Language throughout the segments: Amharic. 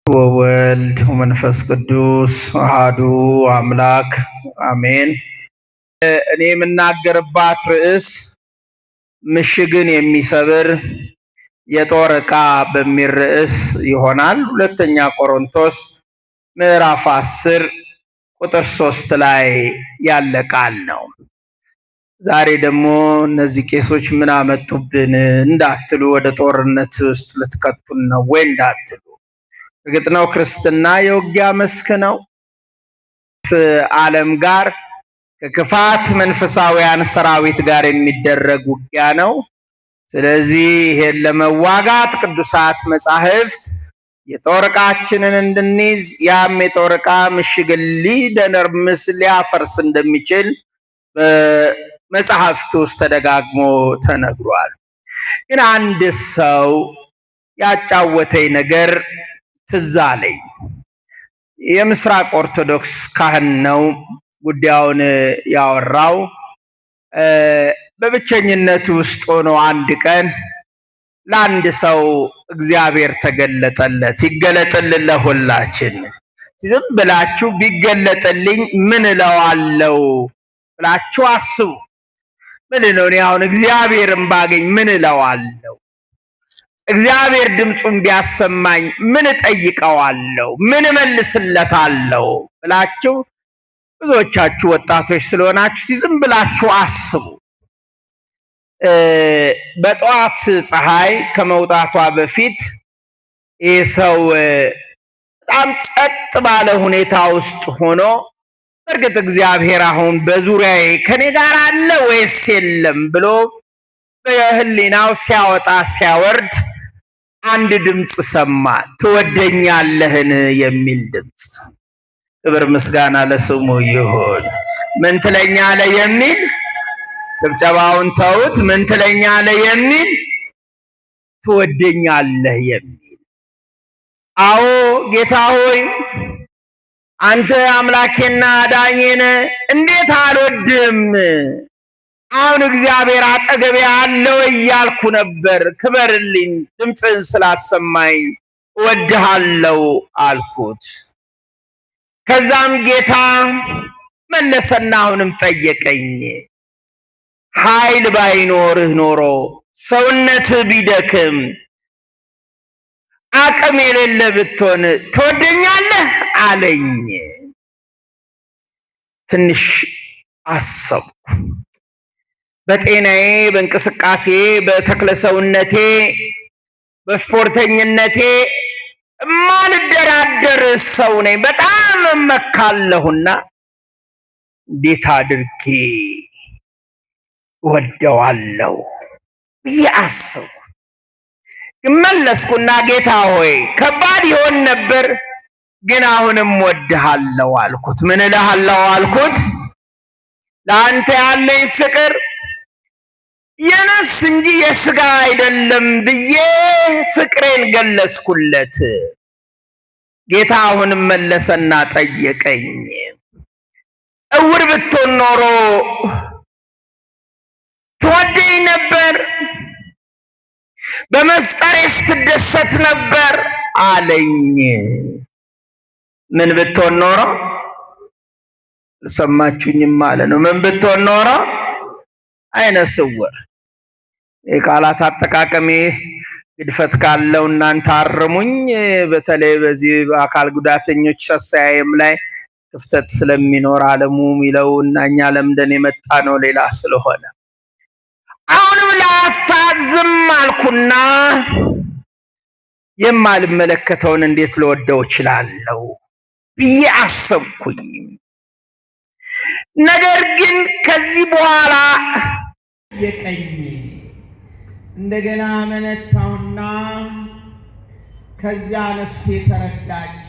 ወወልድ ወመንፈስ ቅዱስ አሐዱ አምላክ አሜን። እኔ የምናገርባት ርዕስ ምሽግን የሚሰብር የጦር ዕቃ በሚል ርዕስ ይሆናል። ሁለተኛ ቆሮንቶስ ምዕራፍ 10 ቁጥር 3 ላይ ያለ ቃል ነው። ዛሬ ደግሞ እነዚህ ቄሶች ምን አመጡብን እንዳትሉ፣ ወደ ጦርነት ውስጥ ልትከቱን ነው ወይ እንዳትሉ፣ እርግጥ ነው ክርስትና የውጊያ መስክ ነው። ዓለም ጋር ከክፋት መንፈሳውያን ሰራዊት ጋር የሚደረግ ውጊያ ነው። ስለዚህ ይሄን ለመዋጋት ቅዱሳት መጻሕፍት የጦር ዕቃችንን እንድንይዝ፣ ያም የጦር ዕቃ ምሽግን ሊደረምስ ሊያፈርስ እንደሚችል በመጽሐፍት ውስጥ ተደጋግሞ ተነግሯል። ግን አንድ ሰው ያጫወተኝ ነገር ትዝ አለኝ። የምስራቅ ኦርቶዶክስ ካህን ነው ጉዳዩን ያወራው። በብቸኝነት ውስጥ ሆኖ አንድ ቀን ለአንድ ሰው እግዚአብሔር ተገለጠለት። ይገለጥልን ለሁላችን። ዝም ብላችሁ ቢገለጥልኝ ምን እለዋለሁ ብላችሁ አስቡ። ምን ነው እኔ አሁን እግዚአብሔርን ባገኝ ምን እለዋለሁ? እግዚአብሔር ድምፁን ቢያሰማኝ ምን እጠይቀዋለሁ? ምን እመልስለታለሁ ብላችሁ ብዙዎቻችሁ ወጣቶች ስለሆናችሁ ዝም ብላችሁ አስቡ። በጠዋት ፀሐይ ከመውጣቷ በፊት ይህ ሰው በጣም ጸጥ ባለ ሁኔታ ውስጥ ሆኖ በእርግጥ እግዚአብሔር አሁን በዙሪያዬ ከኔ ጋር አለ ወይስ የለም ብሎ በህሊናው ሲያወጣ ሲያወርድ አንድ ድምፅ ሰማ። ትወደኛለህን የሚል ድምፅ። ክብር ምስጋና ለስሙ ይሁን። ምን ትለኛለህ የሚል፣ ጭብጨባውን ተውት። ምን ትለኛለህ የሚል፣ ትወደኛለህ የሚል። አዎ ጌታ ሆይ አንተ አምላኬና ዳኜ ነህ፣ እንዴት አልወድህም? አሁን እግዚአብሔር አጠገቤ አለው እያልኩ ነበር። ክበርልኝ፣ ድምፅን ስላሰማኝ እወድሃለሁ አልኩት። ከዛም ጌታ መለሰና አሁንም ጠየቀኝ። ኃይል ባይኖርህ ኖሮ ሰውነትህ ቢደክም አቅም የሌለ ብትሆን ትወደኛለህ አለኝ። ትንሽ አሰብኩ። በጤናዬ፣ በእንቅስቃሴ፣ በተክለ ሰውነቴ፣ በስፖርተኝነቴ ማልደራደር ሰው ነኝ። በጣም እመካለሁና እንዴት አድርጌ ወደዋለሁ ብዬ አሰብኩ። መለስኩና ጌታ ሆይ ከባድ ይሆን ነበር፣ ግን አሁንም ወድሃለሁ አልኩት። ምን እልሃለሁ አልኩት? ለአንተ ያለኝ ፍቅር የነፍስ እንጂ የስጋ አይደለም ብዬ ፍቅሬን ገለጽኩለት። ጌታ አሁንም መለሰና ጠየቀኝ። እውር ብትሆን ኖሮ ትወደኝ ነበር? በመፍጠሬ ስትደሰት ነበር አለኝ። ምን ብትሆን ኖሮ? ሰማችሁኝም ማለት ነው። ምን ብትሆን ኖሮ? አይነ ስውር። የቃላት አጠቃቀሜ ግድፈት ካለው እናንተ አርሙኝ። በተለይ በዚህ በአካል ጉዳተኞች አስተያየም ላይ ክፍተት ስለሚኖር ዓለሙ ሚለው እና እኛ ለምደን የመጣ ነው ሌላ ስለሆነ አሁንም ለአፍታ ዝም አልኩና የማልመለከተውን እንዴት ልወደው እችላለሁ ብዬ አሰብኩኝ። ነገር ግን ከዚህ በኋላ የቀኝ እንደገና መነታውና ከዚያ ነፍሴ ተረዳች።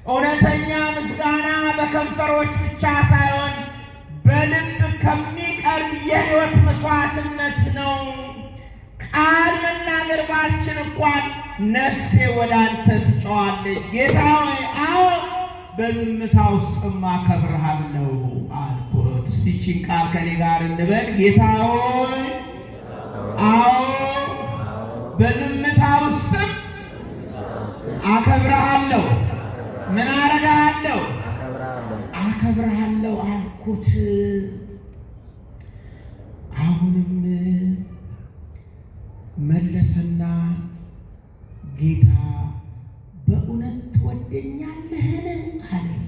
እውነተኛ ምስጋና በከንፈሮች ብቻ ሳይሆን በልብ ከሚቀርብ የሕይወት መስዋዕትነት ነው። ቃል መናገር ባልችል እንኳን ነፍሴ ወደ አንተ ትጮኻለች። ጌታ ሆይ አዎ በዝምታ ውስጥም አከብርሃለሁ አልኩት። እስቲ ይህችን ቃል ከኔ ጋር እንበል። ጌታ ሆይ አዎ በዝምታ ውስጥም አከብርሃለሁ። ምን አረጋለሁ? አከብርሃለሁ አልኩት። አሁንም መለሰና ጌታ በእውነት ትወደኛለህን አለኝ።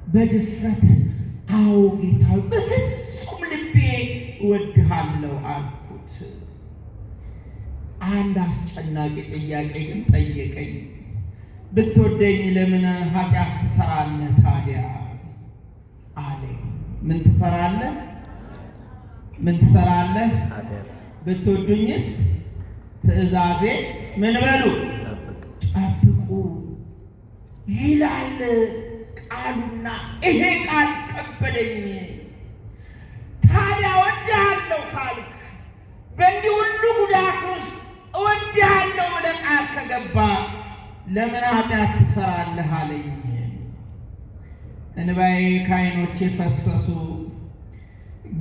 በድፍረት አዎ ጌታ በፍጹም ልቤ እወድሃለሁ አልኩት። አንድ አስጨናቂ ጥያቄ ግን ጠየቀኝ። ብትወደኝ ለምን ኃጢአት ትሰራለህ ታዲያ አለኝ። ምን ትሰራለህ? ምን ትሰራለህ? ብትወዱኝስ ትእዛዜ ምን በሉ ጠብቁ ይላል ቃሉና ይሄ ቃል ከበደኝ። ታዲያ እወድሃለሁ ካልክ በእንዲህ ሁሉ ጉዳት ውስጥ እወድሃለሁ ብለህ ቃል ከገባ ለምን ኃጢአት ትሰራለህ አለኝ። እንባዬ ከዓይኖቼ ፈሰሱ።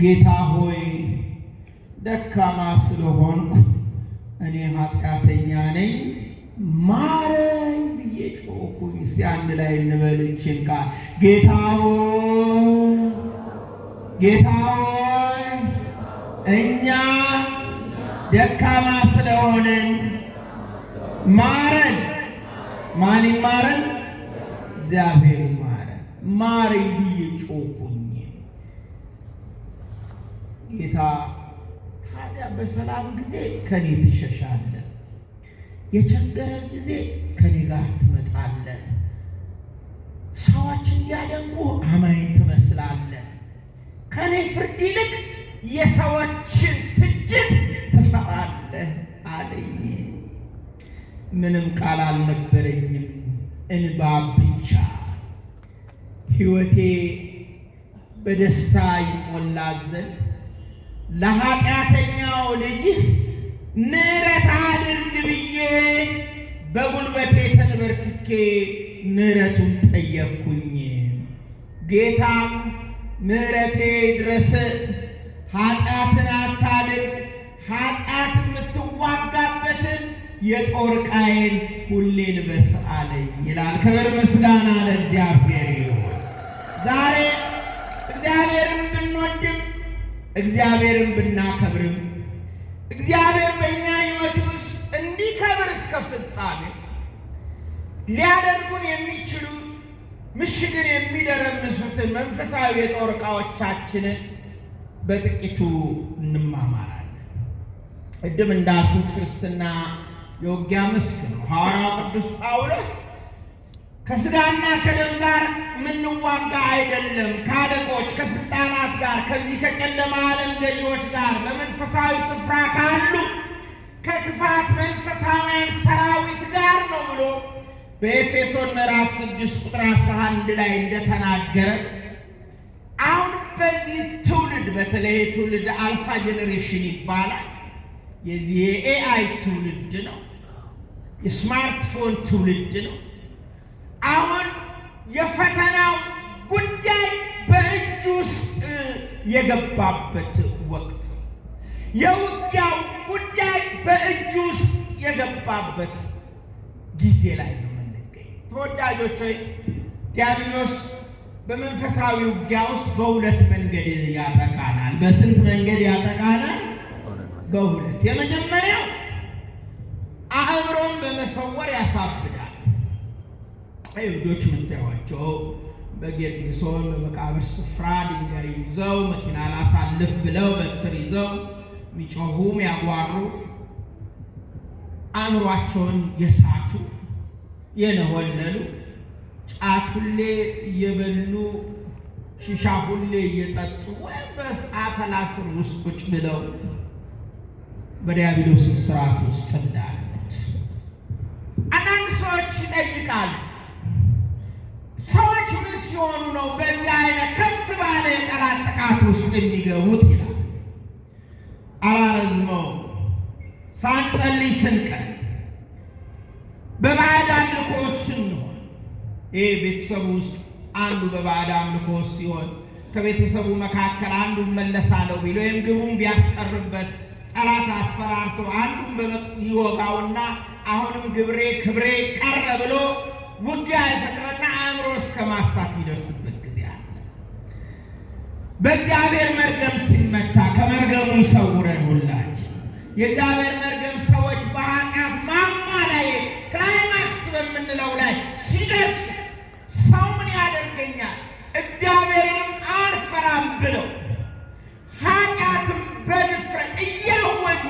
ጌታ ሆይ ደካማ ስለሆንኩ እኔ ኃጢአተኛ ነኝ ማረኝ ብዬ ጮኩኝ። እስቲ አንድ ላይ እንበልችን ቃል ጌታ ሆይ ጌታ ሆይ እኛ ደካማ ስለሆንን ማረን። ማን ይማረን? እግዚአብሔር ይማረን። ማረኝ ብዬ ጮኩኝ። ጌታ ታዲያ በሰላም ጊዜ ከኔ ትሸሻለህ፣ የቸገረን ጊዜ ከኔ ጋር ትመጣለህ፣ ሰዎች እንዲያደንቁ አማኝ ትመስላለህ፣ ከኔ ፍርድ ይልቅ የሰዎችን ትችት ትፈራለህ አለኝ። ምንም ቃል አልነበረኝም፣ እንባ ብቻ። ሕይወቴ በደስታ ይሞላ ዘንድ ለኃጢአተኛው ልጅህ ምሕረት አድርግ ብዬ በጉልበቴ ተንበርክኬ ምሕረቱን ጠየቅኩኝ። ጌታም ምሕረቴ ድረስ ኃጢአትን አታድርግ፣ ኃጢአት የምትዋጋበትን የጦር ዕቃዬን ሁሌ ልበስ አለኝ ይላል። ክብር ምስጋና ለእግዚአብሔር ይሁን። ዛሬ እግዚአብሔርን ብንወድም እግዚአብሔርን ብናከብርም እግዚአብሔር በእኛ ሕይወት ውስጥ እንዲከብር እስከ ፍጻሜ ሊያደርጉን የሚችሉ ምሽግን የሚደረምሱትን መንፈሳዊ የጦር ዕቃዎቻችንን በጥቂቱ እንማማራለን። ቅድም እንዳልኩት ክርስትና የውጊያ መስክ ነው። ሐዋርያው ቅዱስ ጳውሎስ ከሥጋና ከደም ጋር የምንዋጋ አይደለም፣ ከአለቆች ከስልጣናት ጋር፣ ከዚህ ከጨለማ ዓለም ገዢዎች ጋር፣ በመንፈሳዊ ስፍራ ካሉ ከክፋት መንፈሳውያን ሰራዊት ጋር ነው ብሎ በኤፌሶን ምዕራፍ 6 ቁጥር 11 ላይ እንደተናገረ አሁን በዚህ ትውልድ በተለይ ትውልድ አልፋ ጄኔሬሽን ይባላል። የዚህ የኤአይ ትውልድ ነው። የስማርትፎን ትውልድ ነው። አሁን የፈተናው ጉዳይ በእጅ ውስጥ የገባበት ወቅት፣ የውጊያው ጉዳይ በእጅ ውስጥ የገባበት ጊዜ ላይ ነው የምንገኝ። ተወዳጆች ሆይ ዲያብሎስ በመንፈሳዊ ውጊያ ውስጥ በሁለት መንገድ ያጠቃናል። በስንት መንገድ ያጠቃናል? በሁለት። የመጀመሪያው አእምሮን በመሰወር ያሳብዳል። አይሁዶች ምታዩዋቸው በጌርጌሶን በመቃብር ስፍራ ድንጋይ ይዘው መኪና ላሳልፍ ብለው በትር ይዘው ሚጮሁ ያጓሩ፣ አእምሯቸውን የሳቱ የነወለሉ፣ ጫት ሁሌ እየበሉ ሺሻ ሁሌ እየጠጡ ወይም በሰዓተ ላስር ውስጥ ቁጭ ብለው በዲያብሎስ ስርዓት ውስጥ እንዳሉት አንዳንድ ሰዎች ይጠይቃሉ። ሰዎች ምን ሲሆኑ ነው በዚህ አይነት ከፍ ባለ የጠላት ጥቃት ውስጥ የሚገቡት ይላል። አላረዝመው ሳንጸልይ ስንቀር በባዕድ አምልኮ ስንሆን ይሄ ቤተሰቡ ውስጥ አንዱ በባዕድ አምልኮ ሲሆን ከቤተሰቡ መካከል አንዱ መለሳለው ቢል ወይም ግቡን ቢያስቀርበት ጠላት አስፈራርቶ አንዱን ይወጋውና አሁንም ግብሬ ክብሬ ቀረ ብሎ ውጊያ ይፈጥርና አእምሮ እስከ ማሳት ይደርስበት ጊዜ አለ። በእግዚአብሔር መርገም ሲመታ ከመርገሙ ይሰውረን ሁላችን። የእግዚአብሔር መርገም ሰዎች በኃጢአት ማማ ላይ ክላይማክስ በምንለው ላይ ሲደርሱ ሰው ምን ያደርገኛል እግዚአብሔርንም አልፈራም ብለው ኃጢአትም በድፍረት እያወቁ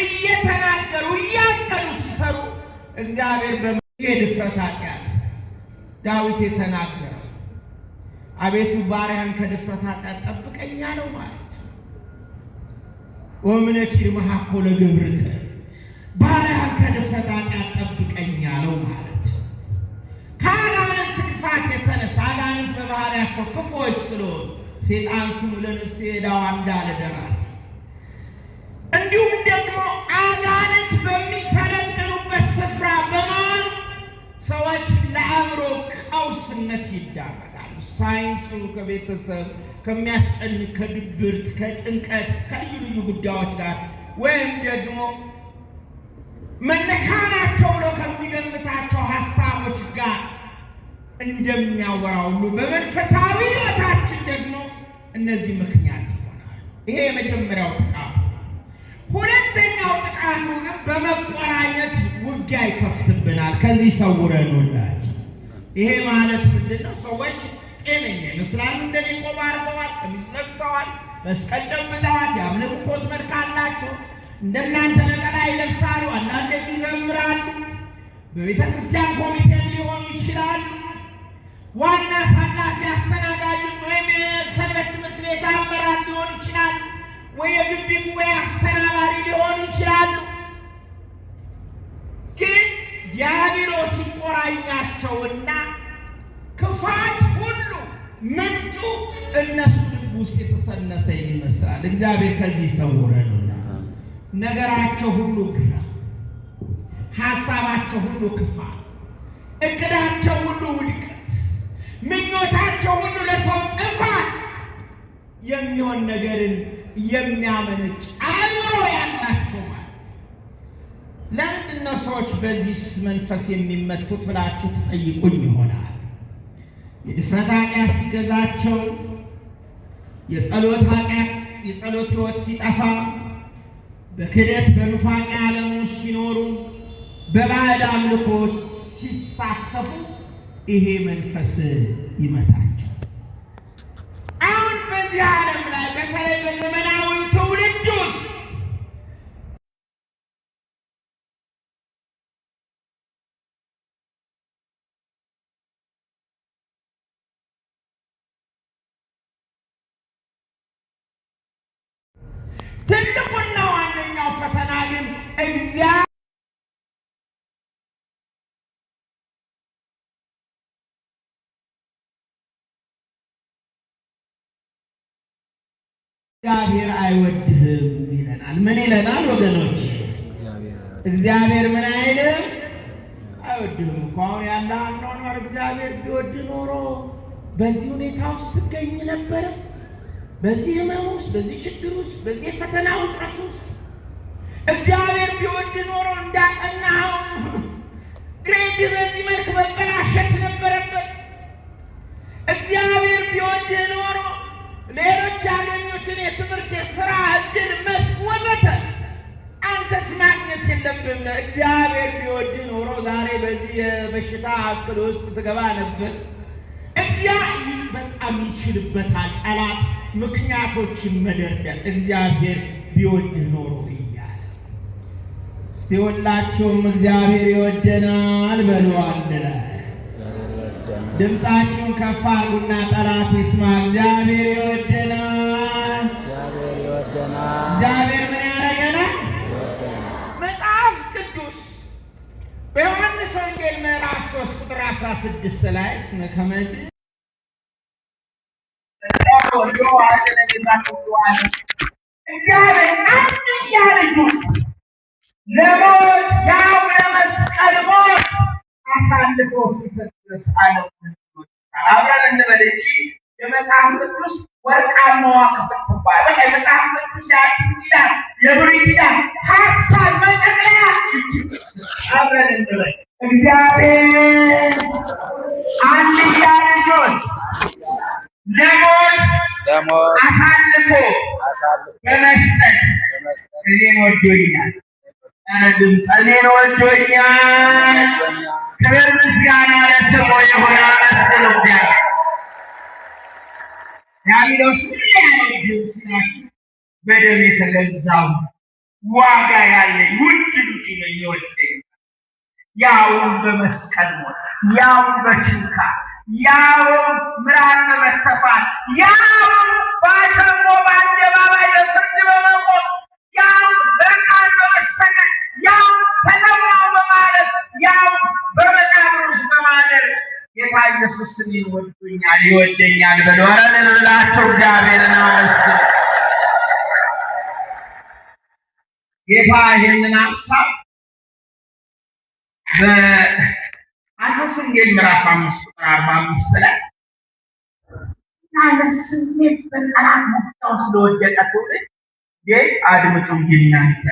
እየተናገሩ እያቀዱ ሲሰሩ እግዚአብሔር በድፍረት ኃጢአት ዳዊት የተናገረው አቤቱ ባሪያን ከድፍረት ኃጢአት ጠብቀኝ አለው ማለት ነው። ወምነኪር መሐኮለ ገብርከ ባሪያን ከድፍረት ኃጢአት ጠብቀኝ አለው ማለት ነው። ከአጋንንት ክፋት የተነሳ አጋንንት በባህሪያቸው ክፉዎች ስለሆኑ ሰይጣን ስሙ ለነፍሴ ዕዳዋ እንዳለ ደራሲ እንዲሁም ደግሞ አጋንንት በሚሰለጥኑበት ስፍራ በመዋል ሰዎች ለአእምሮ ቀውስነት ይዳረጋሉ። ሳይንሱ ከቤተሰብ ከሚያስጨንቅ ከድብርት ከጭንቀት ከልዩ ልዩ ጉዳዮች ጋር ወይም ደግሞ መነሻ ናቸው ብሎ ከሚገምታቸው ሀሳቦች ጋር እንደሚያወራው ሁሉ በመንፈሳዊ ሕይወታችን ደግሞ እነዚህ ምክንያት ይሆናሉ። ይሄ የመጀመሪያው ጥቃቱ። ሁለተኛው ጥቃቱ ግን በመቆራኘት ውጊያ ይከፍትብናል። ከዚህ ሰውረን ሁላችን። ይሄ ማለት ምንድነው? ሰዎች ጤነኛ ይመስላሉ፣ እንደኔ ቆብ አድርገዋል፣ ቀሚስ ለብሰዋል፣ መስቀል ጨብጠዋል፣ የአምልኮት መልክ አላቸው፣ እንደናንተ ነጠላ ይለብሳሉ፣ አንዳንዴ ይዘምራሉ፣ በቤተ ክርስቲያን ኮሚቴ ሊሆኑ ይችላሉ፣ ዋና ሳላፊ አስተናጋጅ ወይም የሰንበት ትምህርት ቤት አመራር ሊሆኑ ይችላሉ፣ ወይ የግቢ ጉባኤ አስተናባሪ ሊሆኑ ይችላሉ። ግን ዲያብሎስ ሲቆራኛቸውና ክፋት ሁሉ ምንጩ እነሱ ልብ ውስጥ የተሰነሰ ይመስላል። እግዚአብሔር ከዚህ ይሰውረን። ነገራቸው ሁሉ ግራ፣ ሐሳባቸው ሁሉ ክፋት፣ እቅዳቸው ሁሉ ውድቀት፣ ምኞታቸው ሁሉ ለሰው ጥፋት የሚሆን ነገርን የሚያመነጭ አእምሮ ያላቸው ማለት። ለምንድን ነው ሰዎች በዚህ መንፈስ የሚመቱት ብላችሁ ትጠይቁኝ ይሆናል። የድፍረት ኃጢአት ሲገዛቸው፣ የጸሎት ሕይወት ሲጠፋ፣ በክደት በኑፋቄ ዓለም ውስጥ ሲኖሩ፣ በባዕድ አምልኮች ሲሳተፉ ይሄ መንፈስ ይመታቸው። አሁን በዚህ ዓለም ላይ በተለይ በዘመናዊ ትውልድ ውስጥ ትልቁና ዋነኛው ፈተና ግን እግዚአብሔር አይወድህም ይለናል። ምን ይለናል ወገኖች? እግዚአብሔር ምን አይልም? አይወድህም እኮ። አሁን ያለ አኗኗር እግዚአብሔር ቢወድ ኖሮ በዚህ ሁኔታ ውስጥ ትገኝ ነበረ? በዚህ ህመም ውስጥ፣ በዚህ ችግር ውስጥ፣ በዚህ ፈተና ውጥረት ውስጥ እግዚአብሔር ቢወድ ኖሮ እንዳጠናኸው ግሬድ በዚህ መልክ መበላሸት ነበረበት። እግዚአብሔር ቢወድ ኖሮ ሌሎች ያገኙትን የትምህርት የሥራ ዕድል ወዘተ አንተስ ማግኘት የለብህም። እግዚአብሔር ቢወድ ኖሮ ዛሬ በዚህ የበሽታ እክል ውስጥ ትገባ ነበር። እግዚአብሔር በጣም ይችልበታል ጠላት ምክንያቶችን መደርደር። እግዚአብሔር ቢወድ ኖሮ እያለ እስቲ ሁላችሁም እግዚአብሔር ይወደናል በሉ አንድ ላይ። ድምፃችሁን ከፍ አድርጉና ጠላት ይስማ። እግዚአብሔር ይወደናል። እግዚአብሔር ምን ያደርገናል? መጽሐፍ ቅዱስ በዮሐንስ ወንጌል ምዕራፍ 3 ቁጥር 16 ላይ ስነከመት እግዚአብሔር አንድያ ልጁን ለሞት ያው ለመስቀል ሞት አሳልፎ ሲሰጥ ድረስ ዓለም አብረን እንበል እንጂ የመጽሐፍ ቅዱስ ወርቃማዋ ክፍል ትባል። በቃ የመጽሐፍ ቅዱስ የአዲስ ኪዳን የብሉይ ኪዳን ሐሳብ መጠቅለያ አብረን እንበል። እግዚአብሔር አንድያ ልጁን ለሞት አሳልፎ በመስጠት እኔን ወዶኛል። እኔን ወዶኛል። ክብር ምስጋና ለስሙ ይሁን። አመስግኑ እግዚአብሔር። ዲያብሎስ ያለው ስላችሁ በደም የተገዛው ዋጋ ያለኝ ውድ ልጅ ነኝ ይወደኝ። ያውም በመስቀል ሞት፣ ያውም በችንካር፣ ያውም ምራቅ በመተፋት፣ ያውም በአሸንጎ በአደባባይ ለፍርድ በመቆም፣ ያውም በርቃን በመሰቀል፣ ያውም ተጠማሁ በማለት፣ ያውም በመቃብር ውስጥ በማደር ጌታ ኢየሱስ እኔን ወዶኛል ይወደኛል በሉ። ኧረ ልብላችሁ እግዚአብሔርን አመስግኑ። ጌታ ይህንን ሐሳብ በማቴዎስ ወንጌል ምዕራፍ 5 ቁጥር 45 ላይ ያለ ስሜት በጠላት ሙጫ ውስጥ ለወደቀ ትውልድ አድምጡኝ እናንተ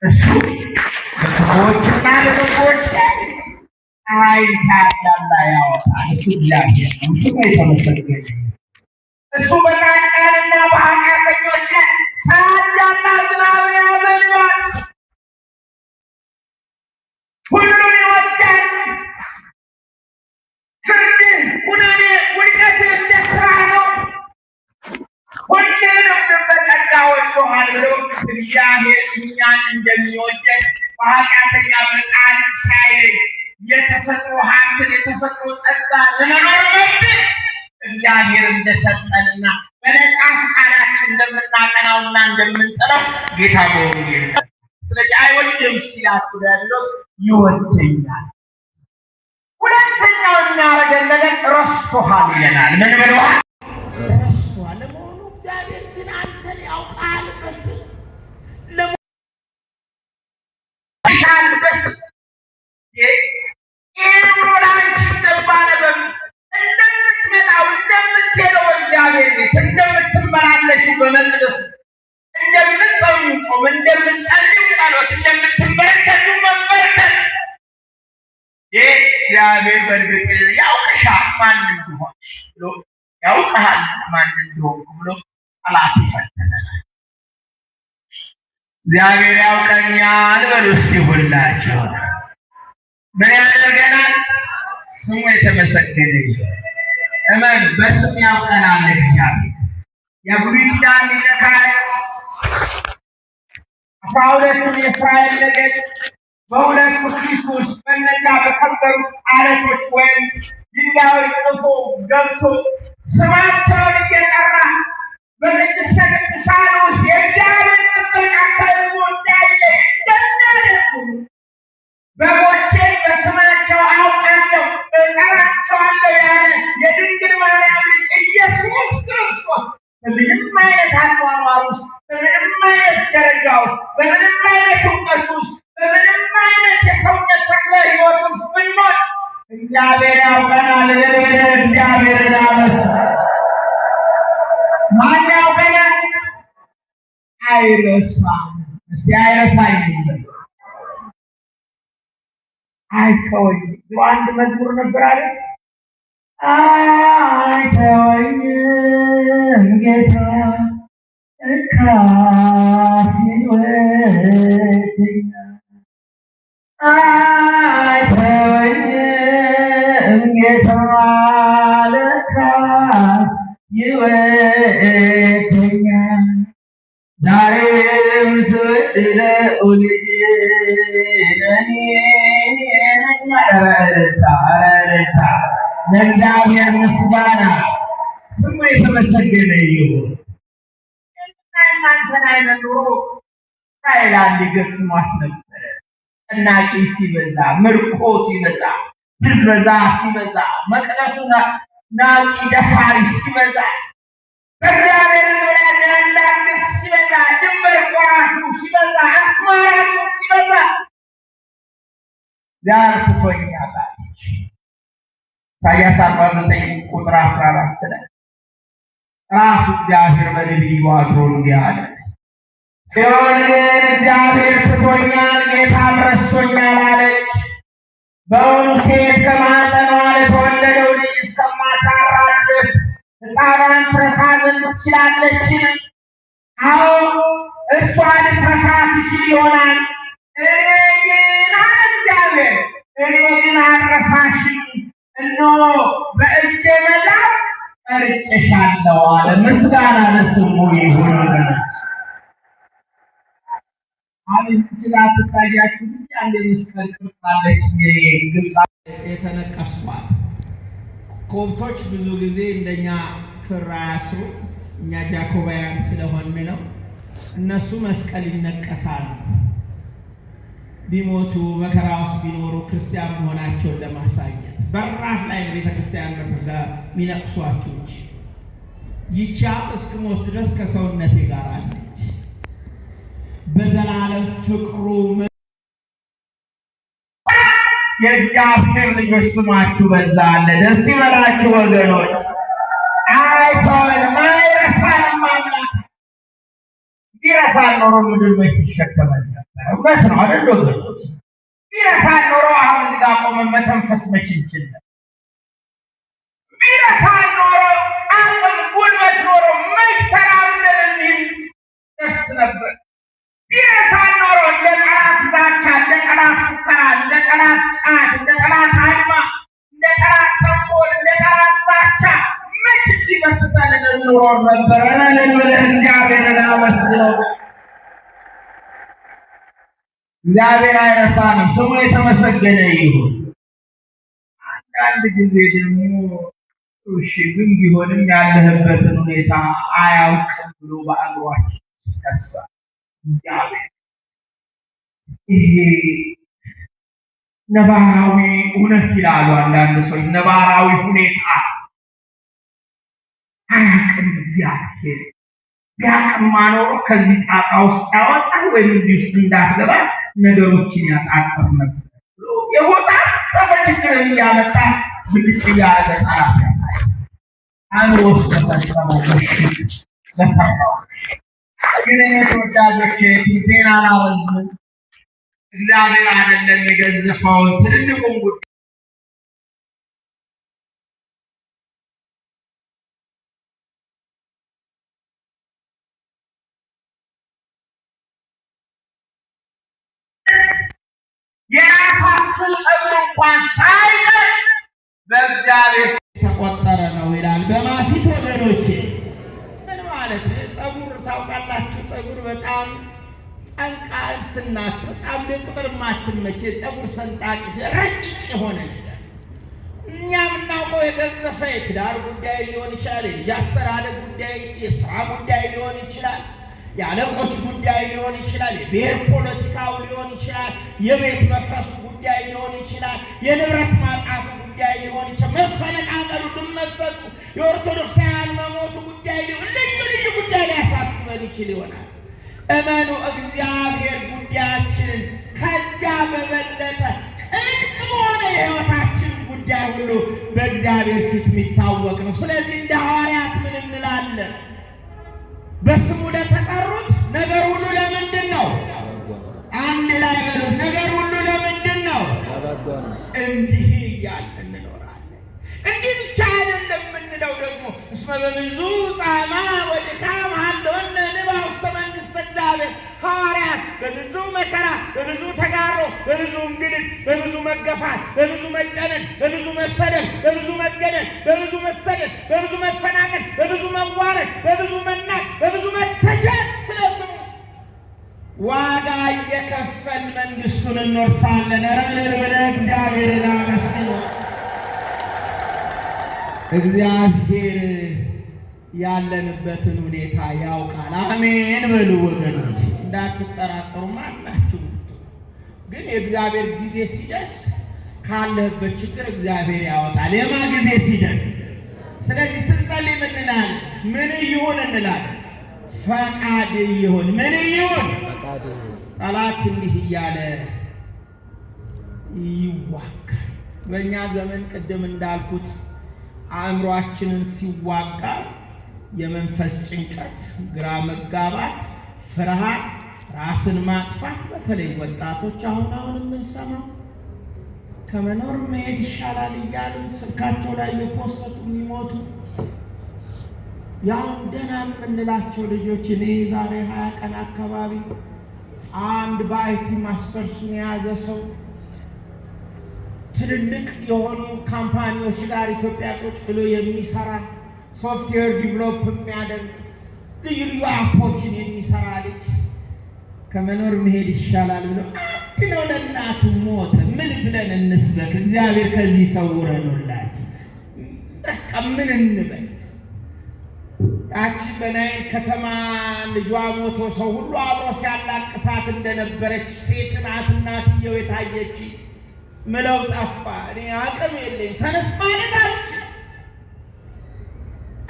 እሱ በክፉዎችና በበጎዎች ኃይል ሳያዳላ ያወጣል። እሱ እግዚአብሔር ነው። ስሙ የተመሰገነ። እሱ በጻድቃንና በኃጢአተኞች ላይ ሳያዳላ ዝናብ ያዘንባል። ሁሉን ይወዳል። ፍርድ፣ ኩነኔ፣ ውድቀት እንደ ሥራ ነው። ሁሉንም በጸጋ ወስዶሃል ብሎ እግዚአብሔር እኛን እንደሚወደን በኃጢአተኛ በጻድቅ ሳይለይ የተፈጥሮ ሀብትን የተፈጥሮ ጸጋ ለመኖር መብት እግዚአብሔር እንደሰጠንና በነጻ ፈቃዳችን እንደምናቀናውና እንደምንጥለው ጌታ በወንጌል ስለዚህ አይወድም ሲላችሁ ዲያብሎስ ይወደኛል። ሁለተኛው የሚያደርገን ነገር ረስቶሃል ይለናል። ምን ብለዋል? ረስቶሃል። ለመሆኑ እግዚአብሔር ግን አንተን ያውቃል በስም ለሞሻል በስም ይኑሮላንች እንደባነበም እንደምትመጣው እንደምትሄደው እግዚአብሔር ቤት እንደምትመላለሽ በመቅደስ እንደምትጸሙ ጾም እንደምትጸልዩ ጸሎት እንደምትበረከቱ መበረከት እግዚአብሔር በእርግጥ ያውቅሻል ማን እንደሆንሽ ብሎ ያውቅሃል ማን እንደሆንኩ ብሎ ጠላት ይፈተናል። እግዚአብሔር ያውቀኛል በሉ እስኪ ሁላችሁ። ምን ያደርገናል? ስሙ የተመሰገነ ይሁን። እመን በስም ያውቀናል እግዚአብሔር። የብሉይ ኪዳን ሊቀ ካህናት 12ቱን የእስራኤል ነገድ በሁለቱ ኪስ ውስጥ በእነዚያ በከበሩት ዓለቶች ወይም ድንጋዮች ጽፎ ገብቶ ስማቸውን እየጠራ በቅድስተ ቅዱሳን ውስጥ የእግዚአብሔር ጥበቃ ከሕዝቡ እንዳለ እንደሚያደርጉ በጎቼን በስማቸው አውቃለሁ እጠራቸዋለሁ ያለ የድንግል ማርያም ልጅ ኢየሱስ ክርስቶስ በምንም አይነት አኗኗር ውስጥ በምንም አይነት ደረጃ ውስጥ በምንም አይነት እውቀት ውስጥ በምንም አይነት የሰውነት ተክለ ሕይወት ውስጥ ብንሆን እግዚአብሔር ያውቀናል። እግዚአብሔርን አመስግኑ። ማን ያውቀናል? አይረሳም። እስኪ አይረሳኝም፣ አይተወኝም። አንድ መዝሙር ነበር አለ አይተወኝም ጌታ እካስ ይወደኛል። አይተወኝም ጌታ ለካስ ይወደኛል። ዛሬም ስወድለው ልጅ ነኝ። ረታ ለእግዚአብሔር ምስጋና ስሙ የተመሰገነ ይሁን። እናንተን አይነት ኑሮ እስራኤል አንድ ገጥሟት ነበረ። ጠናቂ ሲበዛ፣ ምርኮ ሲበዛ፣ ብዝበዛ ሲበዛ፣ መቅደሱ ናቂ ደፋሪ ሲበዛ፣ በእግዚአብሔር ዙሪያ ደላላስ ሲበዛ፣ ድንበር ቆራሹ ሲበዛ፣ አስማራቱ ሲበዛ ዛር ትቶኛለች። ኢሳይያስ 49 ቁጥር 14 ላይ ራሱ እግዚአብሔር በነቢዩ አድሮ እንዲህ አለ ጽዮን ግን እግዚአብሔር ትቶኛል ጌታም ረስቶኛል አለች። በውኑ ሴት ከማኅፀኗ ለተወለደው ልጅ እስከማታራ ድረስ ሕፃኗን ትረሳ ዘንድ ትችላለችን? አዎ እሷ ልትረሳ ትችል ይሆናል። እኔ ግን አለ እግዚአብሔር፣ እኔ ግን አልረሳሽም፣ እነሆ በእጄ መዳፍ ጠርጬሻለሁ አለ። ምስጋና ለስሙ ይሁን። አሁን ስላት ታያችሁ አንድ መስቀል ቅርጽ አለች ግብጽ የተነቀሷት። ኮብቶች ብዙ ጊዜ እንደኛ ክር አያስሩ፣ እኛ ጃኮባውያን ስለሆን ነው። እነሱ መስቀል ይነቀሳሉ። ቢሞቱ መከራ ውስጥ ቢኖሩ ክርስቲያን መሆናቸውን ለማሳየት በራፍ ላይ ቤተክርስቲያን ጋር የሚነቅሷቸው እንጂ ይቻ እስክሞት ድረስ ከሰውነቴ ጋር አለች። በዘላለም ፍቅሩ የእግዚአብሔር ልጆች ስማችሁ በዛ አለ። ደስ ይበላችሁ ወገኖች። አይተወንም፣ አይረሳንም አምላክ። ቢረሳን ኖሮ ምድር መች ትሸከመን ነበር? እውነት ነው አይደል ወገኖች? ቢረሳን ኖሮ አሁን እዚህ ጋር ቆመን መተንፈስ መች እንችል ነበር? ቢረሳን ኖሮ አቅም ጉልበት ኖሮ መች ተራምደን እዚህ ደስ ነበር? ቢረሳን ኖሮ እንደ ጠላት ዛቻ፣ እንደ ጠላት ፉከራ፣ እንደ ጠላት ጣት፣ እንደ ጠላት አድማ፣ እንደ ጠላት ተንኮል፣ እንደ ጠላት ዛቻ መች እንዲመስጠን እንኖር ነበር? እግዚአብሔርን አመስግነው። እግዚአብሔር አይረሳንም፣ ስሙ የተመሰገነ ይሁን። አንዳንድ ጊዜ ደግሞ እሺ ግን ቢሆንም ያለህበትን ሁኔታ አያውቅም ብሎ በአእምሯችን ይከሳል እግዚአብሔር። ይሄ ነባራዊ እውነት ይላሉ አንዳንድ ሰዎች። ነባራዊ ሁኔታ አያውቅም እግዚአብሔር። ቢያውቅማ ኖሮ ከዚህ ጣጣ ውስጥ ያወጣል ወይም እዚህ ውስጥ እንዳትገባ ነገሮችን ያጣጥር ነበር ብሎ የቦታ ችግርን እያመጣ ብልጭ እያደረገ ጠላት ያሳይ አእምሮ ውስጥ ተጠቀመው ምሽት ለሰራው። ግን ተወዳጆቼ ዜና አላበዝም። እግዚአብሔር አይደለም የገዘፈውን ትልቁን ጉዳይ የራሳችን ጸጉር እንኳን ሳይቀር በእግዚአብሔር የተቆጠረ ነው ይላል። በማፊት ወገኖቼ ምን ማለት ነው? ጸጉር ታውቃላችሁ፣ ጸጉር በጣም ጠንቃ እንትናት በጣም ለቁጥር ማትመች ጸጉር ሰንጣቂ ረቂቅ የሆነ ነገር እኛ የምናውቀው የገዘፈ የትዳር ጉዳይ ሊሆን ይችላል፣ የልጅ አስተዳደግ ጉዳይ፣ የስራ ጉዳይ ሊሆን ይችላል፣ የአለቆች ጉዳይ ሊሆን ይችላል፣ የብሔር ፖለቲካው ሊሆን ይችላል፣ የቤት መፍረሱ ጉዳይ ሊሆን ይችላል፣ የንብረት ማጣቱ ጉዳይ ሊሆን ይችላል፣ መፈነቃቀሉ፣ ድመጸቱ፣ የኦርቶዶክሳውያን መሞቱ ጉዳይ ሊሆን ልዩ ልዩ ጉዳይ ሊያሳስበን ይችል ይሆናል። እመኑ እግዚአብሔር ጉዳያችንን ከዚያ በበለጠ ጥልቅ በሆነ የሕይወታችን ጉዳይ ሁሉ በእግዚአብሔር ፊት የሚታወቅ ነው። ስለዚህ እንደ ሐዋርያት ምን እንላለን? በስሙ ለተጠሩት ነገር ሁሉ ለምንድን ነው? አንድ ላይ በሉት። ነገር ሁሉ ለምንድን ነው? እንዲህ እያልን እንኖራለን። እንዲህ ብቻ አይደለም የምንለው ደግሞ እስመ በብዙ ጻማ ወድካም ሀለወነ ንባ ውስተ መንግሥተ እግዚአብሔር። ሐዋርያት በብዙ መከራ፣ በብዙ ተጋሮ፣ በብዙ እንግልት፣ በብዙ መገፋት፣ በብዙ መጨነቅ፣ በብዙ መሰደድ፣ በብዙ መገደል፣ በብዙ መሰደድ፣ በብዙ መፈናቀል፣ በብዙ መዋረድ፣ በብዙ መናቅ፣ በብዙ መተቸት ስለ ስሙ ዋጋ እየከፈል መንግሥቱን እንወርሳለን። ረልል ብለህ እግዚአብሔርን አመስግኑ። እግዚአብሔር ያለንበትን ሁኔታ ያውቃል። አሜን በሉ ወገኖች። እንዳትጠራጠሩ ማናችሁ። ግን የእግዚአብሔር ጊዜ ሲደርስ ካለህበት ችግር እግዚአብሔር ያወጣል። የማ ጊዜ ሲደርስ። ስለዚህ ስንጸልይ ምን እንላለን? ምን ይሁን እንላለን? ፈቃድ ይሁን። ምን ይሁን? ጠላት እንዲህ እያለ ይዋጋል። በእኛ ዘመን ቅድም እንዳልኩት አእምሯችንን ሲዋጋ የመንፈስ ጭንቀት፣ ግራ መጋባት፣ ፍርሃት፣ ራስን ማጥፋት። በተለይ ወጣቶች አሁን የምንሰማው ከመኖር መሄድ ይሻላል እያሉ ስልካቸው ላይ የፖስቱ የሚሞቱ ያው ደህና የምንላቸው ልጆች እኔ ዛሬ 20 ቀን አካባቢ አንድ በአይቲ ማስተርሱን የያዘ ሰው ትልልቅ የሆኑ ካምፓኒዎች ጋር ኢትዮጵያ ቁጭ ብሎ የሚሰራ ሶፍትዌር ዲቨሎፕ የሚያደርግ ልዩ ልዩ አፖችን የሚሰራ ልጅ ከመኖር መሄድ ይሻላል ብሎ አንድ ነው ለእናቱ ሞተ። ምን ብለን እንስበክ? እግዚአብሔር ከዚህ ሰውረንላችሁ። በቃ ምን እንበል? ያቺ በናይል ከተማ ልጇ ሞቶ ሰው ሁሉ አብሮ ሲያላቅሳት እንደነበረች ሴት ናት እናትየው የታየች። ምለው ጠፋ። እኔ አቅም የለኝ ተነስ ማለት አልችል።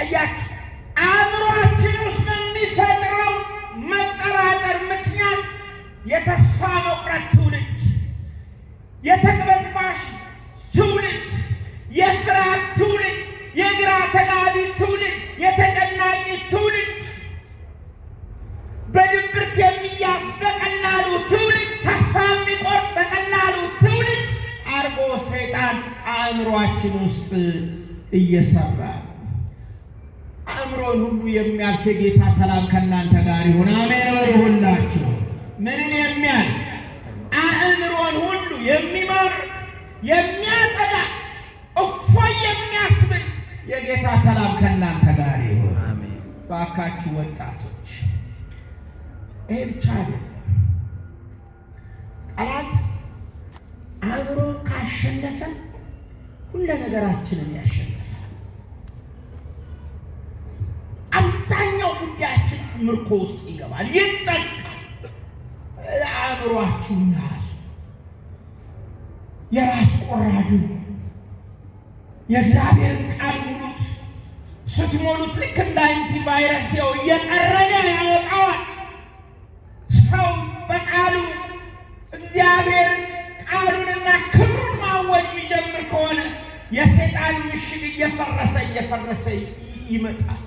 አያችሁ፣ አእምሯችን ውስጥ በሚፈጥረው መጠራጠር ምክንያት የተስፋ መቁረጥ ትውልድ፣ የተቅበዝባሽ ትውልድ፣ የፍርሃት ትውልድ፣ የግራ ተጋቢ ትውልድ፣ የተጨናቂ ትውልድ፣ በድብርት የሚያዝ በቀላሉ ትውልድ፣ ተስፋ የሚቆርጥ በቀላሉ ትውልድ አርጎ ሰይጣን አእምሯችን ውስጥ እየሰራ አእምሮን ሁሉ የሚያልፍ የጌታ ሰላም ከእናንተ ጋር ይሁን። አሜን ይሁንላችሁ። ምንን የሚያልፍ? አእምሮን ሁሉ የሚማርክ የሚያጸዳ እፎይ የሚያስብል የጌታ ሰላም ከእናንተ ጋር ይሁን። አሜን። ባካችሁ ወጣቶች፣ ይሄ ብቻ አይደለም። ጠላት አእምሮ ካሸነፈ ሁሉ ነገራችንን ያሸንፋል። አብዛኛው ጉዳያችን ምርኮ ውስጥ ይገባል፣ ይጠቃል። አእምሯችሁን ያዙ። የራስ ቆራዱ የእግዚአብሔርን ቃል ሙሉት። ስትሞሉት ልክ እንደ አንቲቫይረስ እየጠረገ ያወጣዋል። ሰው በቃሉ እግዚአብሔር ቃሉንና ክብሩን ማወጅ የሚጀምር ከሆነ የሰይጣን ምሽግ እየፈረሰ ይመጣል።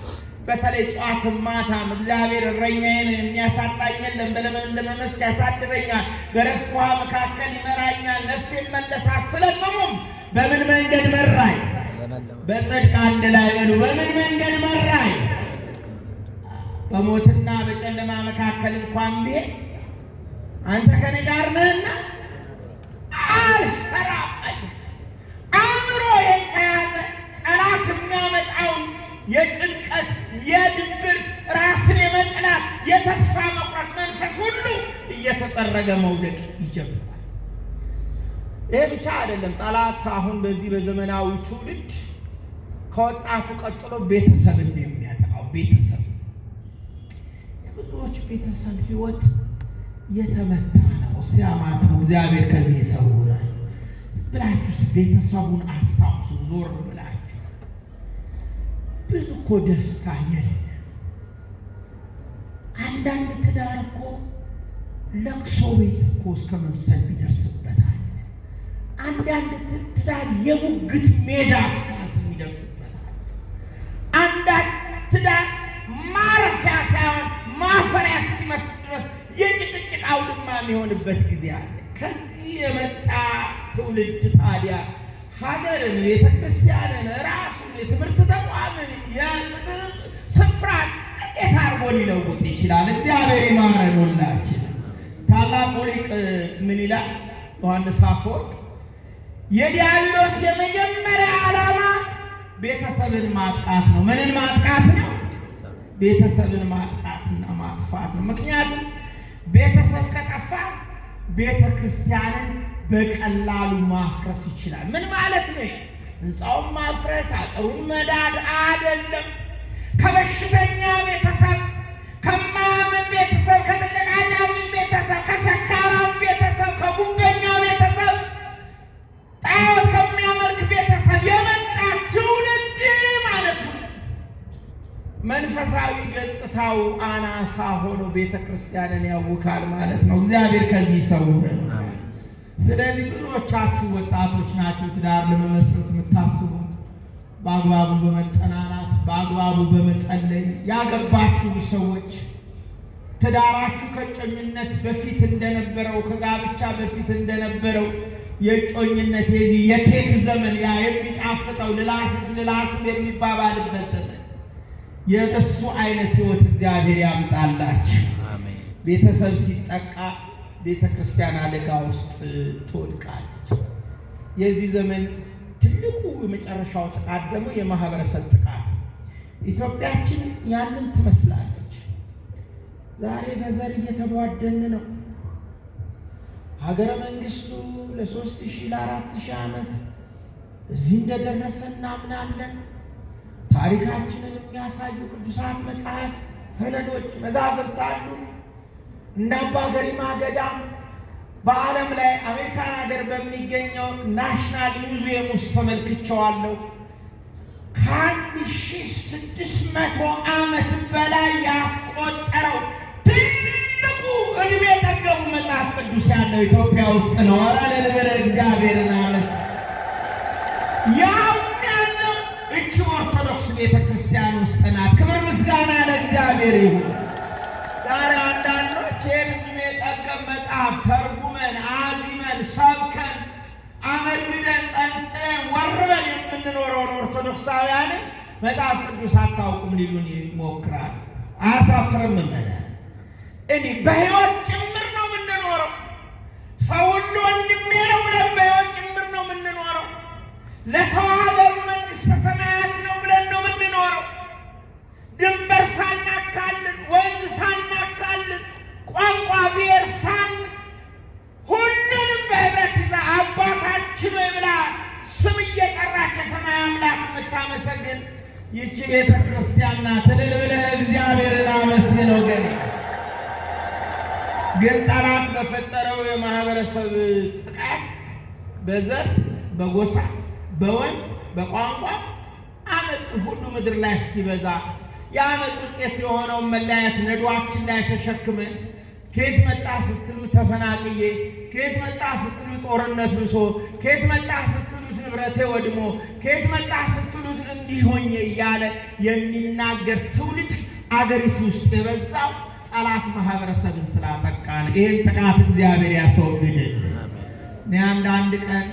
በተለይ ጠዋትም ማታም እግዚአብሔር እረኛዬን የሚያሳጣኝ የለም፣ በለመለመ መስክ ያሳድረኛል፣ በዕረፍት ውኃ መካከል ይመራኛል፣ ነፍሴን መለሳት። ስለ ስሙም በምን መንገድ መራኝ? በጽድቅ አንድ ላይ በሉ። በምን መንገድ መራኝ? በሞትና በጨለማ መካከል እንኳን ብሄድ አንተ ከኔ ጋር ነህና አልፈራም። አእምሮ ከያዘ ጠላት የሚያመጣውን የጭንቀት፣ የድብርት፣ ራስን የመጥላት፣ የተስፋ መቁረጥ መንፈስ ሁሉ እየተጠረገ መውደቅ ይጀምራል። ይህ ብቻ አይደለም። ጠላት አሁን በዚህ በዘመናዊ ትውልድ ከወጣቱ ቀጥሎ ቤተሰብን የሚያጠቃው። ቤተሰብ የብዙዎች ቤተሰብ ህይወት የተመታ ነው። ሲያማት ነው። እግዚአብሔር ከዚህ ይሰውራል። ብላችሁ ቤተሰቡን አስታውሱ። ዞር ብላችሁ ብዙ እኮ ደስታ የለም። አንዳንድ ትዳር እኮ ለቅሶ ቤት እኮ እስከ መምሰል ይደርስበታል። አንዳንድ ትዳር የሙግት ሜዳ እስከመስል ይደርስበታል። አንዳንድ ትዳር ማረፊያ ሳይሆን ማፈሪያ እስኪመስል ድረስ የጭቅጭቅ አውድማ የሚሆንበት ጊዜ አለ። ከዚህ የመጣ ትውልድ ታዲያ ሀገርን፣ ቤተክርስቲያንን፣ ራሱን የትምህርት ተቋምን፣ የምድር ስፍራን እንዴት አድርጎ ሊለውጥ ይችላል? እግዚአብሔር ይማረን ሁላችን። ታላቁ ሊቅ ምን ይላል? ዮሐንስ አፈወርቅ የዲያብሎስ የመጀመሪያ ዓላማ ቤተሰብን ማጥቃት ነው። ምንን ማጥቃት ነው? ቤተሰብን ማጥቃትና ማጥፋት ነው። ምክንያቱም ቤተሰብ ከጠፋ ቤተ ክርስቲያንን በቀላሉ ማፍረስ ይችላል። ምን ማለት ነው? ሕንፃውን ማፍረስ፣ አጥሩን መዳድ አይደለም። ከበሽተኛ ቤተሰብ፣ ከማያምን ቤተሰብ፣ ከተጨቃጫቂ ቤተሰብ፣ ከሰካራም ቤተሰብ፣ ከጉበኛ ቤተሰብ፣ ጣዖት ከሚያመልክ ቤተሰብ የመጣ ትውልድ ማለት ነው። መንፈሳዊ ገጽታው አናሳ ሆኖ ቤተ ክርስቲያንን ያውካል ማለት ነው። እግዚአብሔር ከዚህ ይሰውረን። ስለዚህ ብዙዎቻችሁ ወጣቶች ናችሁ ትዳር ለመመስረት የምታስቡ፣ በአግባቡ በመጠናናት በአግባቡ በመጸለይ ያገባችሁ ሰዎች ትዳራችሁ ከጮኝነት በፊት እንደነበረው ከጋብቻ በፊት እንደነበረው የጮኝነት የኬክ ዘመን ያ የሚጣፍጠው ልላስ የሚባባልበት ዘመን የእሱ አይነት ሕይወት እግዚአብሔር ያምጣላችሁ። አሜን። ቤተሰብ ሲጠቃ ቤተክርስቲያን አደጋ ውስጥ ትወድቃለች። የዚህ ዘመን ትልቁ የመጨረሻው ጥቃት ደግሞ የማህበረሰብ ጥቃት። ኢትዮጵያችን ያንን ትመስላለች። ዛሬ በዘር እየተቧደን ነው። ሀገረ መንግስቱ ለ3000 ለ4000 ዓመት እዚህ እንደደረሰ እናምናለን። ታሪካችንን የሚያሳዩ ቅዱሳት መጽሐፍ፣ ሰነዶች፣ መዛግብት አሉ። እንደ አባ ገሪማ ገዳም በዓለም ላይ አሜሪካን ሀገር በሚገኘው ናሽናል ሙዚየም ውስጥ ተመልክቼዋለሁ። ከ1600 ዓመት በላይ ያስቆጠረው ትልቁ እድሜ ጠገቡ መጽሐፍ ቅዱስ ያለው ኢትዮጵያ ውስጥ ነው። ኧረ እግዚአብሔርን አመስ ያው ያለው እቺ ኦርቶዶክስ ቤተክርስቲያን ውስጥ ናት። ክብር ምስጋና ለእግዚአብሔር ይሁን። ዛሬ አንዳንዶች እድሜ ጠገብ መጽሐፍ ተርጉመን አዚመን ሰብከን አመድብደን ጸንጽለን ወርበን የምንኖረውን ኦርቶዶክሳውያን መጽሐፍ ቅዱስ አታውቁም ሊሉን ይሞክራል። አያሳፍርም? እኔ በሕይወት ጭምር ነው የምንኖረው። ሰው ሁሉ ወንድሜ ነው ብለን በሕይወት ጭምር ነው የምንኖረው። ለሰው ሀገሩ መንግሥተ ሰማያት ነው ብለን ነው የምንኖረው። ድንበር ሳናካልን፣ ወንዝ ሳናካልን፣ ቋንቋ ብሔር ሁሉንም በህብረት ይዛ አባታችን ወይ ብላ ስም እየጠራች የሰማይ አምላክ የምታመሰግን ይቺ ቤተ ክርስቲያን ናት። እልል ብለህ እግዚአብሔርን አመስግነው። ግን ጠላት በፈጠረው የማህበረሰብ ጥቃት በዘር በጎሳ በወንዝ በቋንቋ አመፅ ሁሉ ምድር ላይ እስኪበዛ የአመፅ ውጤት የሆነውን መለያየት ነዷችን ላይ ተሸክመን ከየት መጣ ስትሉ ተፈናቅዬ፣ ከየት መጣ ስትሉ ጦርነት ብሶ፣ ከየት መጣ ስትሉት ንብረቴ ወድሞ፣ ከየት መጣ ስትሉት እንዲሆኝ እያለ የሚናገር ትውልድ አገሪቱ ውስጥ የበዛው ጠላት ማህበረሰብን ስላጠቃ ነው። ይህን ጥቃት እግዚአብሔር ያስወግድልን። እኔ አንድ ቀን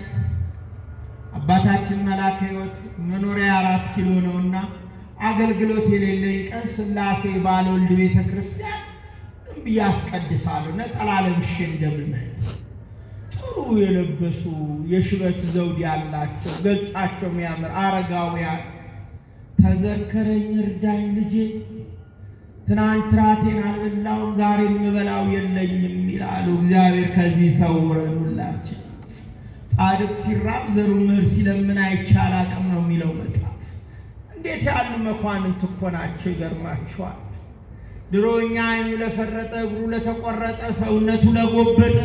አባታችን መላከ ሕይወት መኖሪያ 4 ኪሎ ነውና አገልግሎት የሌለኝ ቀን ሥላሴ ባለወልድ ቤተ ክርስቲያን ያስቀድሳሉ። ነጠላ ለብሼ እንደምመን ጥሩ የለበሱ የሽበት ዘውድ ያላቸው ገጻቸው የሚያምር አረጋውያን ተዘከረኝ እርዳኝ ልጄ፣ ትናንት ራቴን አልበላሁም ዛሬ የምበላው የለኝም ይላሉ። እግዚአብሔር ከዚህ ሰውረን ሁላችን። ጻድቅ ሲራብ ዘሩ ምህር ሲለምን አይቻል አቅም ነው የሚለው መጽሐፍ። እንዴት ያሉ መኳንንት እኮ ናቸው! ይገርማችኋል። ድሮኛ አይኑ ለፈረጠ እግሩ ለተቆረጠ ሰውነቱ ለጎበጠ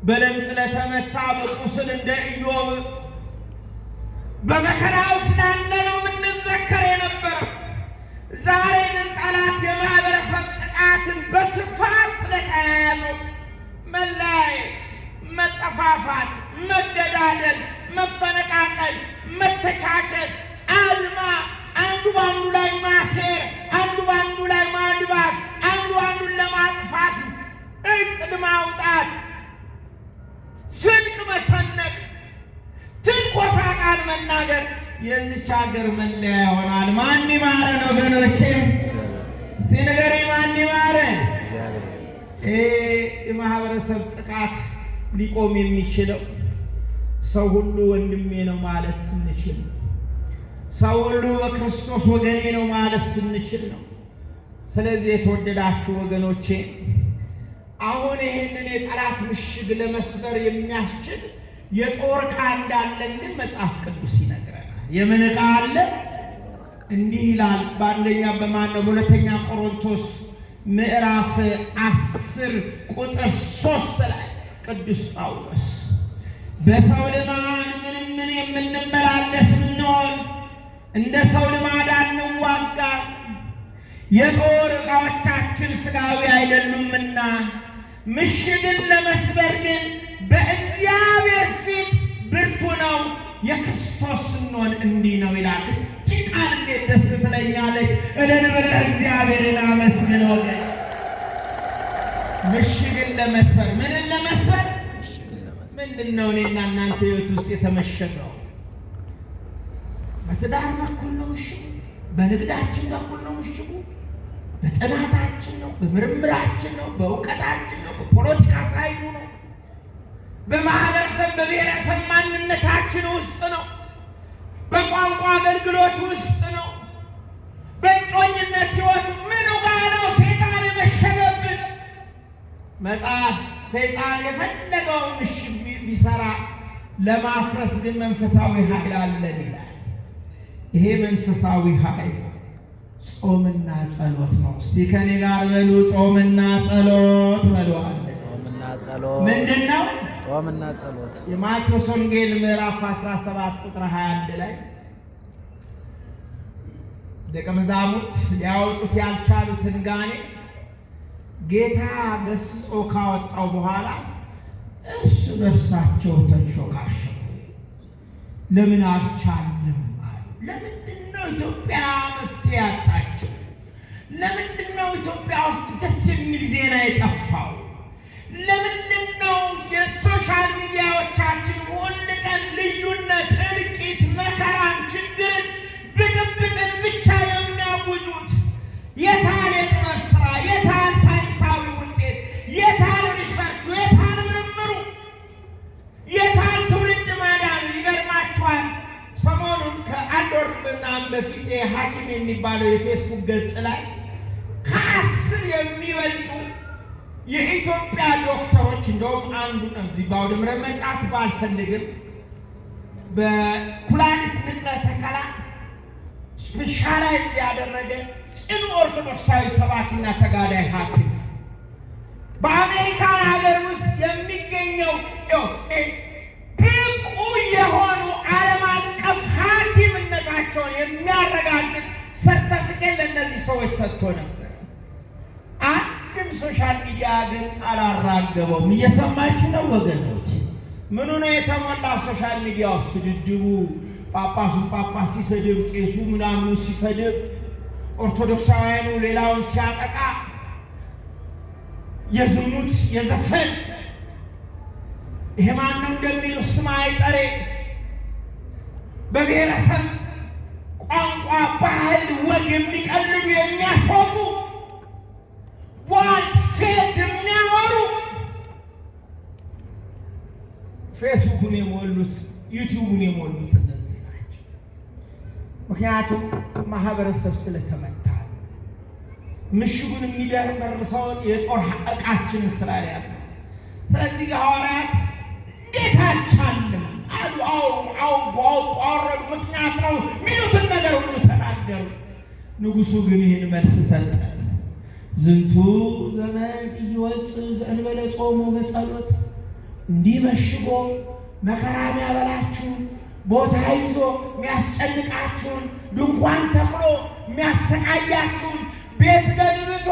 በለምጽ ለተመታ በቁስል እንደ ኢዮብ በመከራው ስላለ ነው የምንዘከር የነበረው። ዛሬ ግን ጠላት የማህበረሰብ ጥቃትን በስፋት ስለተያያዙ መለያየት፣ መጠፋፋት፣ መገዳደል፣ መፈነቃቀል፣ መተቻቸት፣ አድማ፣ አንዱ ባንዱ ላይ ማሴር፣ አንዱ ባንዱ ላይ ማድባት፣ አንዱ አንዱን ለማጥፋት እቅድ ማውጣት፣ ስንቅ መሰነቅ፣ ትንኮሳ ቃል መናገር የዚች ሀገር መለያ ይሆናል። ማን ይማረን ወገኖቼ? እስቲ ንገረኝ፣ ማን ይማረን? የማህበረሰብ ጥቃት ሊቆም የሚችለው ሰው ሁሉ ወንድሜ ነው ማለት ስንችል፣ ሰው ሁሉ በክርስቶስ ወገኔ ነው ማለት ስንችል ነው። ስለዚህ የተወደዳችሁ ወገኖቼ አሁን ይህንን የጠላት ምሽግ ለመስበር የሚያስችል የጦር ዕቃ እንዳለን ግን መጽሐፍ ቅዱስ ይነግረናል። የምን ዕቃ አለ? እንዲህ ይላል በሁለተኛ ቆሮንቶስ ምዕራፍ 10 ቁጥር 3 ላይ ቅዱስ ጳውሎስ በሰው ልማድ ምን የምንመላለስ ብንሆን እንደ ሰው ልማድ አንዋጋም፣ የጦር ዕቃዎቻችን ሥጋዊ አይደሉምና ምሽግን ለመስበር ግን በእግዚአብሔር ፊት ብርቱ ነው፣ የክርስቶስ ስንሆን እንዲህ ነው ይላል። እጅግ ቃል እንዴት ደስ ትለኛለች! እልል ብለህ እግዚአብሔርን አመስግን ወገን። ምሽግን ለመስበር ምንን ለመስበር? ምንድነው እኔና እናንተ ሕይወት ውስጥ የተመሸገው? በትዳር በኩል ነው ምሽጉ፣ በንግዳችን በኩል ነው ምሽጉ፣ በጥናታችን ነው፣ በምርምራችን ነው፣ በእውቀታችን ነው፣ በፖለቲካ ሳይሉ ነው፣ በማህበረሰብ በብሔረሰብ ማንነታችን ውስጥ ነው፣ በቋንቋ አገልግሎት ውስጥ ነው፣ በእጮኝነት ሕይወት ምኑ ጋር ነው ሰይጣን የመሸገብን? መጽሐፍ ሰይጣን የፈለገውን ምሽግ ቢሰራ ለማፍረስ ግን መንፈሳዊ ኃይል አለን ይላል። ይሄ መንፈሳዊ ኃይል ጾምና ጸሎት ነው። እስቲ ከኔ ጋር በሉ ጾምና ጸሎት በሉ። ጾምና ጸሎት ምንድነው? ጾምና ጸሎት የማቴዎስ ወንጌል ምዕራፍ 17 ቁጥር 21 ላይ ደቀ መዛሙርት ሊያወጡት ያልቻሉትን ጋኔን ጌታ ገስጾ ካወጣው በኋላ እርስ በርሳቸው ተንሾካሸኩ። ለምን አልቻልንም አሉ። ለምንድነው ኢትዮጵያ መፍትሄ ያጣችው? ለምንድነው ኢትዮጵያ ውስጥ ደስ የሚል ዜና የጠፋው? ለምንድነው የሶሻል ሚዲያዎቻችን ሁል ቀን ልዩነት፣ እልቂት፣ መከራን፣ ችግርን፣ ብጥብጥን ብቻ የሚያውጁት? የታል የጥበብ ስራ? የታል ሳይንሳዊ ውጤት? የታል ሪሰርቹ? የታል ምርምሩ? የታል ትውልድ ማዳኑ? ይገርማችኋል። ሰሞኑን ከአንድ ወር ምናምን በፊት ሐኪም የሚባለው የፌስቡክ ገጽ ላይ ከ10 የሚበልጡ የኢትዮጵያ ዶክተሮች እንደውም አንዱ ነው እዚህ ባውደ ምሕረት መጥራት ባልፈልግም በኩላሊት ንቅለ ተከላ ስፔሻላይዝ ያደረገ ጽኑ ኦርቶዶክሳዊ ሰባኪና ተጋዳይ ሐኪም በአሜሪካን ሀገር ውስጥ የሚገኘው ብቁ የሆኑ ዓለም አቀፍ ሐኪምነታቸውን የሚያረጋግጥ ሰርተፊኬት ለእነዚህ ሰዎች ሰጥቶ ነበር። አንድም ሶሻል ሚዲያ ግን አላራገበውም። እየሰማችሁ ነው ወገኖች? ምኑ ነው የተሞላው ሶሻል ሚዲያው? ስድድቡ፣ ጳጳሱን ጳጳስ ሲሰድብ፣ ቄሱ ምናምኑ ሲሰድብ፣ ኦርቶዶክሳውያኑ ሌላውን ሲያጠቃ፣ የዝሙት የዘፈን ይሄ ማን ነው እንደሚለው ስም አይጠሬ በብሔረሰብ ቋንቋ፣ ባህል፣ ወግ የሚቀልዱ የሚያሾፉ ፌት የሚያወሩ ፌስቡክን የሞሉት ዩቲዩብን የሞሉት እነዚህ ናቸው። ምክንያቱም ማህበረሰብ ስለተመታ ምሽጉን የሚደርመርሰውን የጦር ዕቃችንን ስላልያዘ። ስለዚህ ሐዋርያት እንዴት አልቻልንም አሉ። አወረዱ። ምክንያት ነው ሚሉትን ነገር ሁሉ ተናገሩ። ንጉሡ ግን ይህን መልስ ሰጠ። ዝንቱ ዘመን ኢይወጽእ ዘእንበለ ጾሙ በጸሎት። እንዲህ መሽጎ መከራ የሚያበላችሁን፣ ቦታ ይዞ የሚያስጨንቃችሁን፣ ድንኳን ተክሎ የሚያሰቃያችሁን፣ ቤት ገልብቶ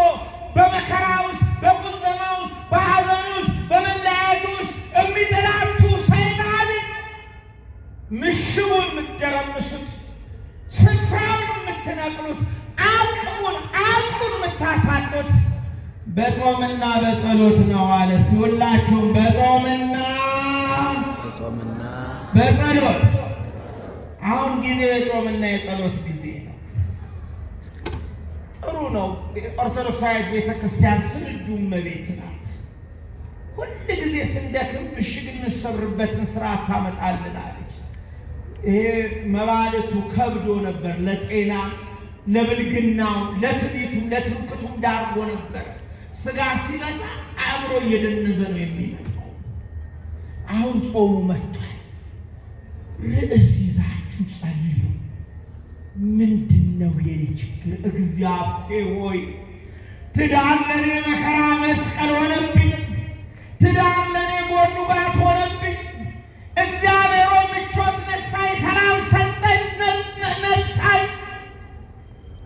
በመከራ ውስጥ፣ በቁዘማ ውስጥ፣ በሐዘን ውስጥ፣ በመለያየት ውስጥ የሚጥላችሁ ሰይጣንን ምሽጉን የምትደረምሱት፣ ስፍራውን የምትነቅሉት፣ አቅሉን የምታሳጡት በጾምና በጸሎት ነው አለ። ሁላችሁም በጾምና በጸሎት። አሁን ጊዜ የጾምና የጸሎት ጊዜ ነው። ጥሩ ነው። ኦርቶዶክሳዊት ቤተክርስቲያን ስንዱ እመቤት ናት። ሁል ጊዜ ስንደክም ምሽግ የምንሰብርበትን ስርዓት ታመጣልናለች። ይሄ መባለቱ ከብዶ ነበር። ለጤና ለብልግናው፣ ለትዕቢቱም፣ ለትምክቱም ዳርጎ ነበር። ስጋ ሲበዛ አእምሮ እየደነዘ ነው የሚመጣው። አሁን ጾሙ መጥቷል። ርዕስ ይዛችሁ ጸልዩ። ምንድነው የኔ ችግር? እግዚአብሔር ሆይ ትዳር ለኔ መከራ መስቀል ሆነብኝ። ትዳር ለኔ ጎኑ ጋት ሆነብኝ። እግዚአብሔር ሆይ ምቾት ነሳኝ፣ ሰላም ሰጠኝ፣ ነሳኝ።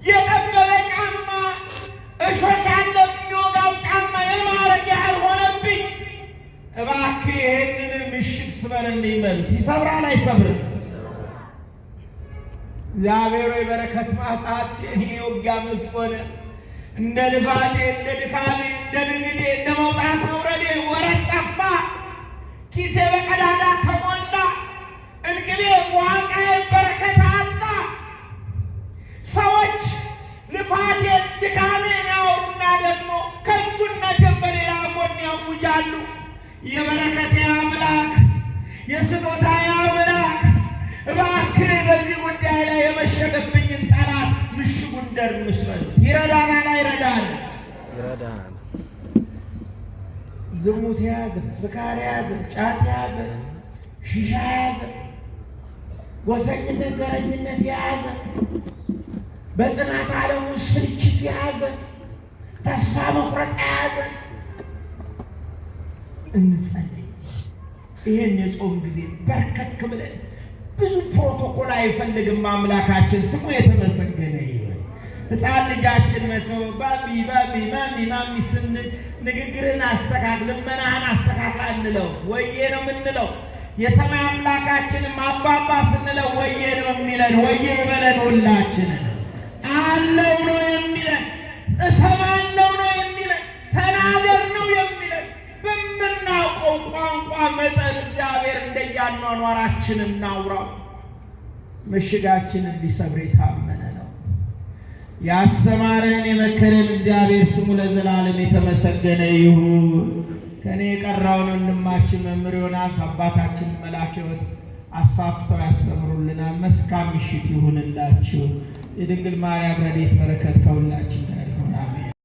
የጠበበ ጫማ እሾህ ያለው የሚወጋው ጫማ የማረግ ያህል ሆነብኝ። እባክህ ይህንን ምሽግ ስበርልኝ በሉት። ይሰብራል አይሰብርም? እግዚአብሔር ሆይ በረከት ማጣት የኔ ውጊያ መስኮነ እንደ ልፋቴ እንደ ድካሜ እንደ ንግዴ እንደ መውጣት መውረዴ ወረት ጠፋ፣ ኪሴ በቀዳዳ ተሞላ፣ እንቅቤ ዋቃዬ በረከት አጣ። ሰዎች ልፋቴን ድካሜን ያወሩና ደግሞ ከንቱነቴን በሌላ ጎን ያውጃሉ። የበረከቴ አምላክ የስጦታዬ አምላክ እባክህ በዚህ ጉዳይ ላይ የመሸገብኝን ጠላት ምሽጉን ደርምስበት። ይረዳናል አይረዳንም? ይረዳናል። ዝሙት የያዘ፣ ስካር የያዘ፣ ጫት የያዘ፣ ሺሻ የያዘ፣ ጎሰኝነት ዘረኝነት የያዘ፣ በጥናት ዓለም ውስጥ ስልችት የያዘ፣ ተስፋ መቁረጥ የያዘ እንጸልይ። ይሄን የጾም ጊዜ በርከክ ብለን ብዙ ፕሮቶኮል አይፈልግም አምላካችን ስሙ የተመሰገነ ይሁን። ሕፃን ልጃችን መጥቶ ባቢ ባቢ ማሚ ማሚ ስንል ንግግርን አስተካክል ልመናህን አስተካክል እንለው ወዬ ነው የምንለው። የሰማይ አምላካችንም አባባ ስንለው ወዬ ነው የሚለን። ወዬ ይበለን ሁላችንን። አለው ነው የሚለን፣ እሰማለው ነው የሚለን፣ ተናገር ነው የሚለን። በምናውቀው ቋንቋ መጠን እግዚአብሔር እንደያኗኗራችን እናውራው። ምሽጋችንን ሊሰብር የታመነ ነው። ያስተማረን የመከረን እግዚአብሔር ስሙ ለዘላለም የተመሰገነ ይሁን። ከኔ የቀረውን ወንድማችን መምህር ዮናስ አባታችን መላከ ሕይወት አሳፍተው ያስተምሩልናል። መልካም ምሽት ይሁንላችሁ። የድንግል ማርያም ረድኤት በረከት ከሁላችን ጋር